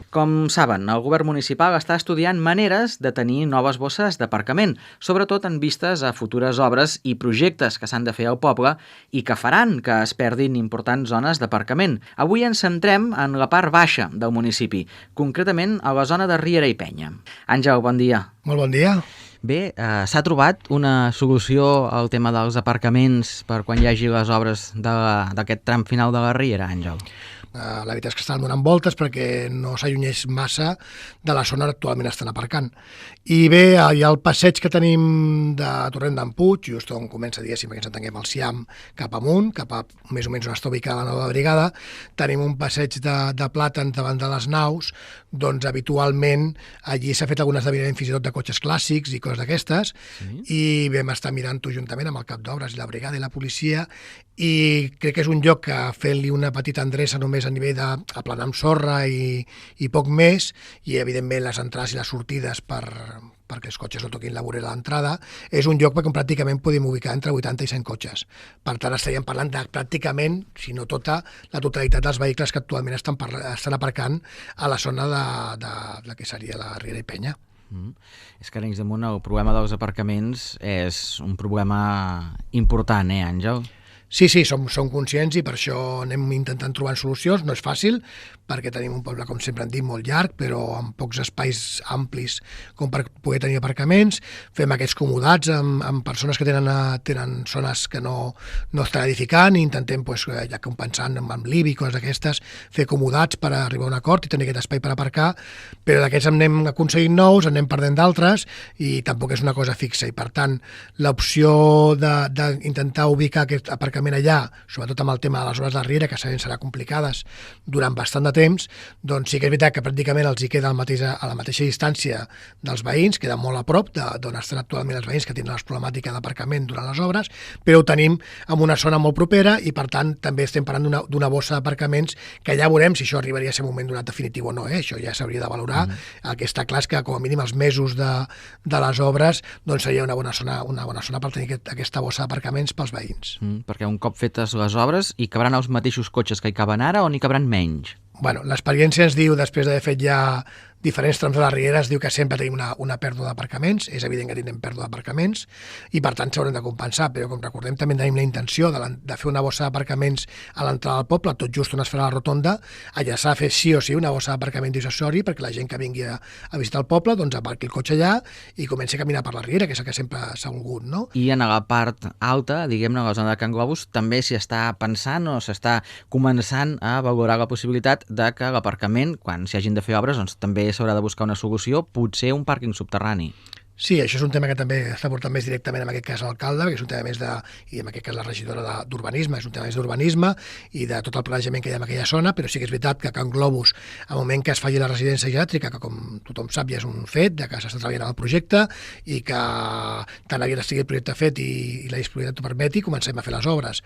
Com saben, el govern municipal està estudiant maneres de tenir noves bosses d'aparcament, sobretot en vistes a futures obres i projectes que s'han de fer al poble i que faran que es perdin importants zones d'aparcament. Avui ens centrem en la part baixa del municipi, concretament a la zona de Riera i Penya. Àngel, bon dia. Molt bon dia. Bé, s'ha trobat una solució al tema dels aparcaments per quan hi hagi les obres d'aquest tram final de la Riera, Àngel? La veritat és que estan donant voltes perquè no s'allunyés massa de la zona on actualment estan aparcant. I bé, hi ha el passeig que tenim de Torrent d'en Puig, just on comença, diguéssim, que ens entenguem, el Siam cap amunt, cap a més o menys on està ubicada la nova brigada. Tenim un passeig de plàtans davant de les naus, doncs habitualment allí s'ha fet algun esdeveniment fins i tot de cotxes clàssics i coses d'aquestes, i vam estar mirant-ho juntament amb el cap d'obres i la brigada i la policia, i crec que és un lloc que fent-li una petita endreça només a nivell d'aplanar amb sorra i poc més, i evidentment les entrades i les sortides perquè els cotxes no toquin la vorera a l'entrada, és un lloc perquè pràcticament podem ubicar entre 80 i 100 cotxes. Per tant, estaríem parlant de pràcticament, si no tota, la totalitat dels vehicles que actualment estan aparcant a la zona de que seria la Riera i Penya. És que a l'Arenys de Munt el problema dels aparcaments és un problema important, Àngel? Sí, som conscients i per això anem intentant trobar solucions. No és fàcil, perquè tenim un poble, com sempre hem dit, molt llarg, però amb pocs espais amplis com per poder tenir aparcaments. Fem aquests comodats amb persones que tenen zones que no estan edificant i intentem, ja compensant amb l'IBI i coses d'aquestes, fer comodats per arribar a un acord i tenir aquest espai per aparcar, però d'aquests anem aconseguint nous, anem perdent d'altres i tampoc és una cosa fixa. I per tant, l'opció d'intentar ubicar aquest aparcament allà, sobretot amb el tema de les hores de Riera, que sabem serà complicades durant bastant de temps, doncs sí que és veritat que pràcticament els hi queda a la mateixa distància dels veïns, queda molt a prop d'on estan actualment els veïns que tenen la problemàtica d'aparcament durant les obres, però ho tenim en una zona molt propera i per tant també estem parlant d'una bossa d'aparcaments que ja veurem si això arribaria a ser un moment donat definitiu o no, això ja s'hauria de valorar. El que està clar és que com a mínim els mesos de les obres doncs seria una bona zona per tenir aquesta bossa d'aparcaments pels veïns. Perquè un cop fetes les obres hi cabran els mateixos cotxes que hi caben ara o n'hi cabran menys? Bueno, l'experiència ens diu, després d'haver fet ja diferents trams de la Riera, es diu que sempre tenim una pèrdua d'aparcaments, és evident que tenim pèrdua d'aparcaments i per tant s'haurem de compensar, però com recordem també tenim la intenció de fer una bossa d'aparcaments a l'entrada del poble, tot just on es farà la rotonda, allà s'ha de fer sí o sí una bossa d'aparcament dissuasori perquè la gent que vingui a visitar el poble doncs aparqui el cotxe allà i comenci a caminar per la Riera, que és el que sempre s'ha volgut, no? I en la part alta, diguem-ne, a la zona de Can Globus, també s'hi està pensant o s'està començant a valorar la possibilitat de que l'aparcament, quan s'hi hagin de fer obres, doncs també s'haurà de buscar una solució, potser un pàrquing subterrani. Sí, això és un tema que també està portant més directament en aquest cas l'alcalde, perquè és un tema més i en aquest cas la regidora d'urbanisme, és un tema més d'urbanisme i de tot el planejament que hi ha en aquella zona, però sí que és veritat que a Can Globus, al moment que es faci la residència geriàtrica, que com tothom sap ja és un fet, que s'està treballant en el projecte i que tan aviat estigui el projecte fet i la disponibilitat ho permeti, comencem a fer les obres.